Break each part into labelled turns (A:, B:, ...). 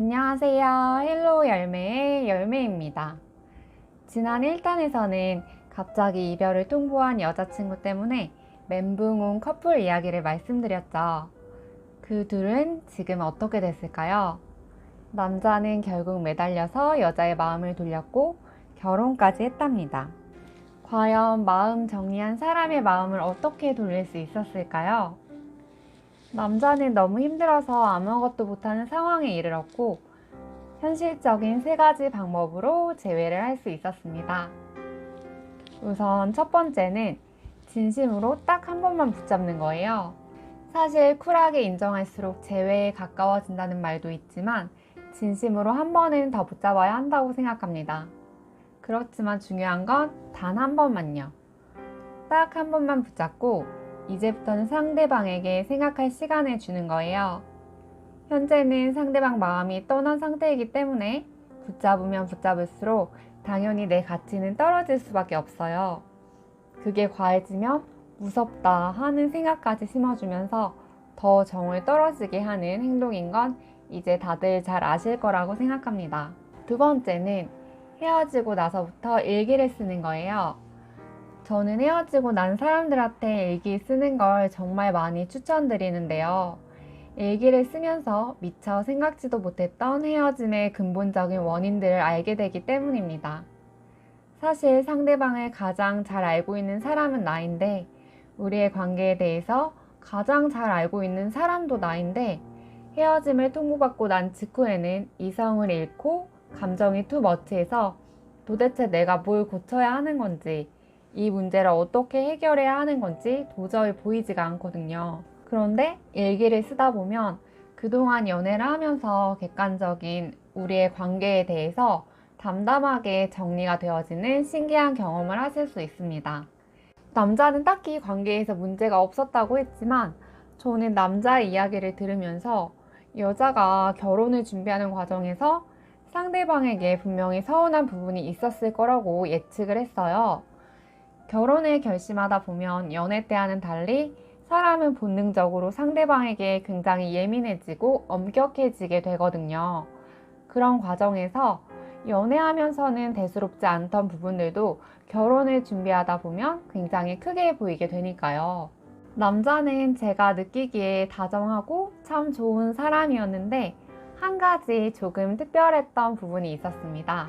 A: 안녕하세요. 헬로 열매의 열매입니다. 지난 1탄에서는 갑자기 이별을 통보한 여자친구 때문에 멘붕 온 커플 이야기를 말씀드렸죠. 그 둘은 지금 어떻게 됐을까요? 남자는 결국 매달려서 여자의 마음을 돌렸고 결혼까지 했답니다. 과연 마음 정리한 사람의 마음을 어떻게 돌릴 수 있었을까요? 남자는 너무 힘들어서 아무것도 못하는 상황에 이르렀고 현실적인 3가지 방법으로 재회를 할 수 있었습니다. 우선 첫 번째는 진심으로 딱 한 번만 붙잡는 거예요. 사실 쿨하게 인정할수록 재회에 가까워진다는 말도 있지만 진심으로 한 번은 더 붙잡아야 한다고 생각합니다. 그렇지만 중요한 건 단 한 번만요. 딱 한 번만 붙잡고 이제부터는 상대방에게 생각할 시간을 주는 거예요. 현재는 상대방 마음이 떠난 상태이기 때문에 붙잡으면 붙잡을수록 당연히 내 가치는 떨어질 수밖에 없어요. 그게 과해지면 무섭다 하는 생각까지 심어주면서 더 정을 떨어지게 하는 행동인 건 이제 다들 잘 아실 거라고 생각합니다. 두 번째는 헤어지고 나서부터 일기를 쓰는 거예요. 저는 헤어지고 난 사람들한테 일기 쓰는 걸 정말 많이 추천드리는데요. 일기를 쓰면서 미처 생각지도 못했던 헤어짐의 근본적인 원인들을 알게 되기 때문입니다. 사실 상대방을 가장 잘 알고 있는 사람은 나인데 우리의 관계에 대해서 가장 잘 알고 있는 사람도 나인데 헤어짐을 통보받고 난 직후에는 이성을 잃고 감정이 투머치해서 도대체 내가 뭘 고쳐야 하는 건지 이 문제를 어떻게 해결해야 하는 건지 도저히 보이지가 않거든요. 그런데 일기를 쓰다 보면 그동안 연애를 하면서 객관적인 우리의 관계에 대해서 담담하게 정리가 되어지는 신기한 경험을 하실 수 있습니다. 남자는 딱히 관계에서 문제가 없었다고 했지만 저는 남자의 이야기를 들으면서 여자가 결혼을 준비하는 과정에서 상대방에게 분명히 서운한 부분이 있었을 거라고 예측을 했어요. 결혼을 결심하다 보면 연애 때와는 달리 사람은 본능적으로 상대방에게 굉장히 예민해지고 엄격해지게 되거든요. 그런 과정에서 연애하면서는 대수롭지 않던 부분들도 결혼을 준비하다 보면 굉장히 크게 보이게 되니까요. 남자는 제가 느끼기에 다정하고 참 좋은 사람이었는데 한 가지 조금 특별했던 부분이 있었습니다.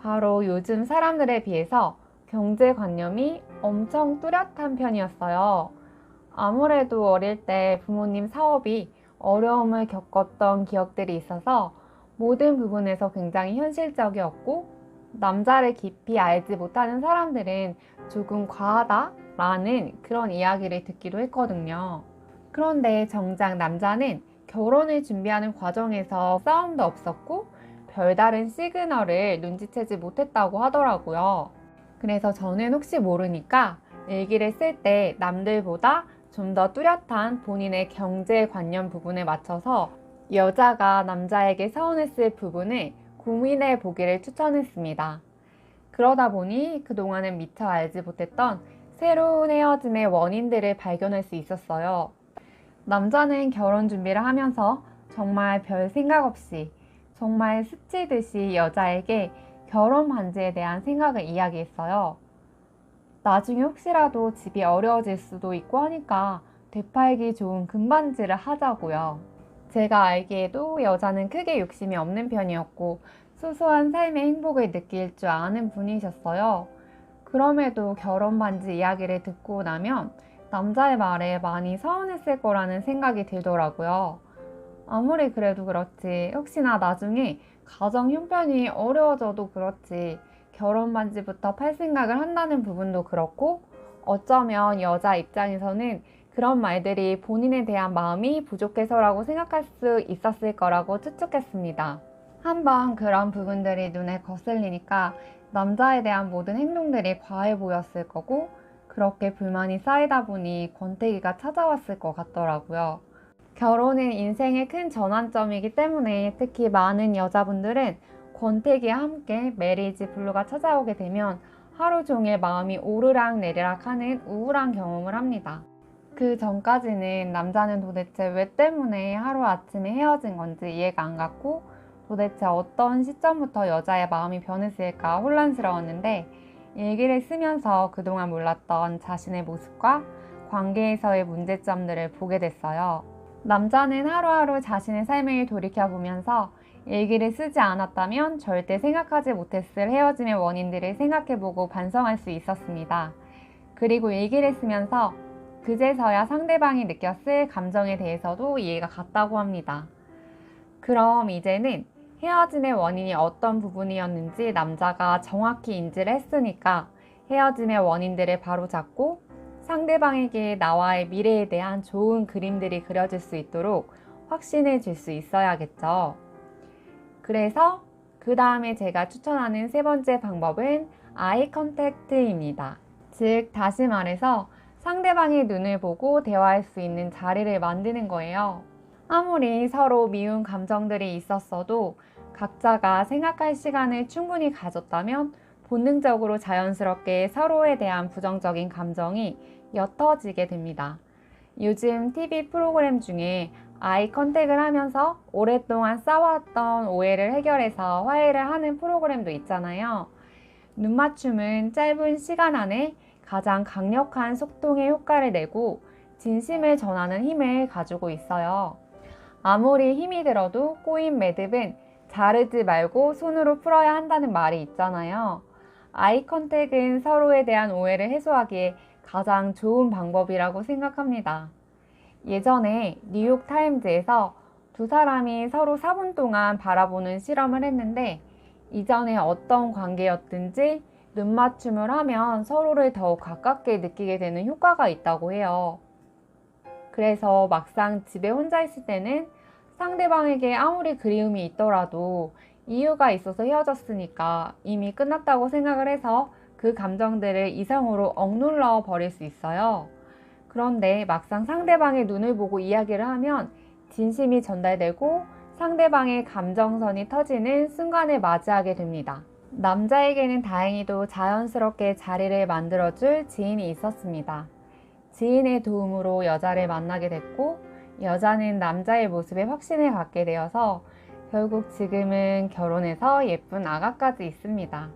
A: 바로 요즘 사람들에 비해서 경제관념이 엄청 뚜렷한 편이었어요. 아무래도 어릴 때 부모님 사업이 어려움을 겪었던 기억들이 있어서 모든 부분에서 굉장히 현실적이었고 남자를 깊이 알지 못하는 사람들은 조금 과하다라는 그런 이야기를 듣기도 했거든요. 그런데 정작 남자는 결혼을 준비하는 과정에서 싸움도 없었고 별다른 시그널을 눈치채지 못했다고 하더라고요. 그래서 저는 혹시 모르니까 일기를 쓸 때 남들보다 좀 더 뚜렷한 본인의 경제관념 부분에 맞춰서 여자가 남자에게 서운했을 부분을 고민해 보기를 추천했습니다. 그러다 보니 그동안은 미처 알지 못했던 새로운 헤어짐의 원인들을 발견할 수 있었어요. 남자는 결혼 준비를 하면서 정말 별 생각 없이 정말 스치듯이 여자에게 결혼 반지에 대한 생각을 이야기했어요. 나중에 혹시라도 집이 어려워질 수도 있고 하니까 되팔기 좋은 금반지를 하자고요. 제가 알기에도 여자는 크게 욕심이 없는 편이었고 소소한 삶의 행복을 느낄 줄 아는 분이셨어요. 그럼에도 결혼 반지 이야기를 듣고 나면 남자의 말에 많이 서운했을 거라는 생각이 들더라고요. 아무리 그래도 그렇지 혹시나 나중에 가정 형편이 어려워져도 그렇지 결혼 반지부터 팔 생각을 한다는 부분도 그렇고 어쩌면 여자 입장에서는 그런 말들이 본인에 대한 마음이 부족해서라고 생각할 수 있었을 거라고 추측했습니다. 한번 그런 부분들이 눈에 거슬리니까 남자에 대한 모든 행동들이 과해 보였을 거고 그렇게 불만이 쌓이다 보니 권태기가 찾아왔을 것 같더라고요. 결혼은 인생의 큰 전환점이기 때문에 특히 많은 여자분들은 권태기와 함께 메리지 블루가 찾아오게 되면 하루 종일 마음이 오르락 내리락 하는 우울한 경험을 합니다. 그 전까지는 남자는 도대체 왜 때문에 하루아침에 헤어진 건지 이해가 안 갔고 도대체 어떤 시점부터 여자의 마음이 변했을까 혼란스러웠는데 일기를 쓰면서 그동안 몰랐던 자신의 모습과 관계에서의 문제점들을 보게 됐어요. 남자는 하루하루 자신의 삶을 돌이켜보면서 일기를 쓰지 않았다면 절대 생각하지 못했을 헤어짐의 원인들을 생각해보고 반성할 수 있었습니다. 그리고 일기를 쓰면서 그제서야 상대방이 느꼈을 감정에 대해서도 이해가 갔다고 합니다. 그럼 이제는 헤어짐의 원인이 어떤 부분이었는지 남자가 정확히 인지를 했으니까 헤어짐의 원인들을 바로잡고 상대방에게 나와의 미래에 대한 좋은 그림들이 그려질 수 있도록 확신을 줄 수 있어야겠죠. 그래서 그 다음에 제가 추천하는 세 번째 방법은 아이 컨택트입니다. 즉, 다시 말해서 상대방의 눈을 보고 대화할 수 있는 자리를 만드는 거예요. 아무리 서로 미운 감정들이 있었어도 각자가 생각할 시간을 충분히 가졌다면 본능적으로 자연스럽게 서로에 대한 부정적인 감정이 옅어지게 됩니다. 요즘 TV 프로그램 중에 아이 컨택을 하면서 오랫동안 싸웠던 오해를 해결해서 화해를 하는 프로그램도 있잖아요. 눈맞춤은 짧은 시간 안에 가장 강력한 소통의 효과를 내고 진심을 전하는 힘을 가지고 있어요. 아무리 힘이 들어도 꼬인 매듭은 자르지 말고 손으로 풀어야 한다는 말이 있잖아요. 아이 컨택은 서로에 대한 오해를 해소하기에 가장 좋은 방법이라고 생각합니다. 예전에 뉴욕 타임즈에서 두 사람이 서로 4분 동안 바라보는 실험을 했는데 이전에 어떤 관계였든지 눈맞춤을 하면 서로를 더욱 가깝게 느끼게 되는 효과가 있다고 해요. 그래서 막상 집에 혼자 있을 때는 상대방에게 아무리 그리움이 있더라도 이유가 있어서 헤어졌으니까 이미 끝났다고 생각을 해서 그 감정들을 이성으로 억눌러 버릴 수 있어요. 그런데 막상 상대방의 눈을 보고 이야기를 하면 진심이 전달되고 상대방의 감정선이 터지는 순간을 맞이하게 됩니다. 남자에게는 다행히도 자연스럽게 자리를 만들어줄 지인이 있었습니다. 지인의 도움으로 여자를 만나게 됐고 여자는 남자의 모습에 확신을 갖게 되어서 결국 지금은 결혼해서 예쁜 아가까지 있습니다.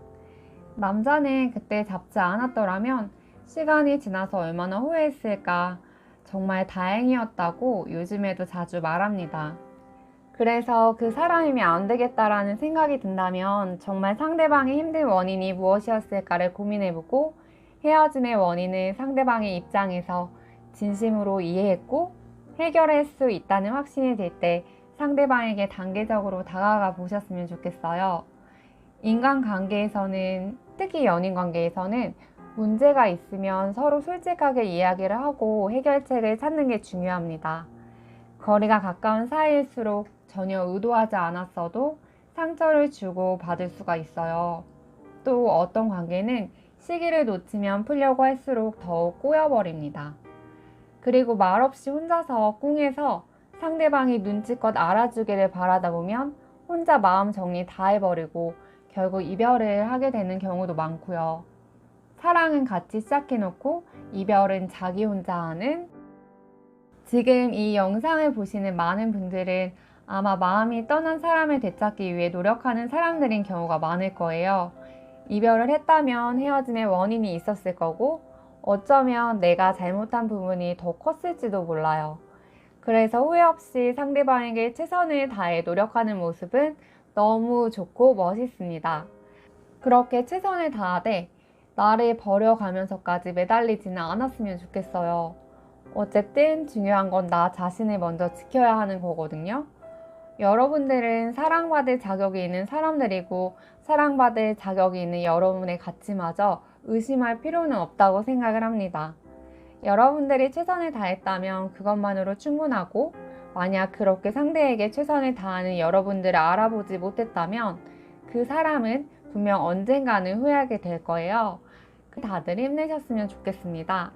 A: 남자는 그때 잡지 않았더라면 시간이 지나서 얼마나 후회했을까. 정말 다행이었다고 요즘에도 자주 말합니다. 그래서 그 사람이면 안 되겠다라는 생각이 든다면 정말 상대방의 힘든 원인이 무엇이었을까를 고민해보고 헤어짐의 원인을 상대방의 입장에서 진심으로 이해했고 해결할 수 있다는 확신이 들 때 상대방에게 단계적으로 다가가 보셨으면 좋겠어요. 인간관계에서는, 특히 연인관계에서는 문제가 있으면 서로 솔직하게 이야기를 하고 해결책을 찾는 게 중요합니다. 거리가 가까운 사이일수록 전혀 의도하지 않았어도 상처를 주고 받을 수가 있어요. 또 어떤 관계는 시기를 놓치면 풀려고 할수록 더욱 꼬여버립니다. 그리고 말없이 혼자서 꿍해서 상대방이 눈치껏 알아주기를 바라다 보면 혼자 마음 정리 다 해버리고 결국 이별을 하게 되는 경우도 많고요. 사랑은 같이 시작해놓고 이별은 자기 혼자 하는. 지금 이 영상을 보시는 많은 분들은 아마 마음이 떠난 사람을 되찾기 위해 노력하는 사람들인 경우가 많을 거예요. 이별을 했다면 헤어짐의 원인이 있었을 거고 어쩌면 내가 잘못한 부분이 더 컸을지도 몰라요. 그래서 후회 없이 상대방에게 최선을 다해 노력하는 모습은 너무 좋고 멋있습니다. 그렇게 최선을 다하되 나를 버려가면서까지 매달리지는 않았으면 좋겠어요. 어쨌든 중요한 건 나 자신을 먼저 지켜야 하는 거거든요. 여러분들은 사랑받을 자격이 있는 사람들이고 사랑받을 자격이 있는 여러분의 가치마저 의심할 필요는 없다고 생각을 합니다. 여러분들이 최선을 다했다면 그것만으로 충분하고 만약 그렇게 상대에게 최선을 다하는 여러분들을 알아보지 못했다면 그 사람은 분명 언젠가는 후회하게 될 거예요. 다들 힘내셨으면 좋겠습니다.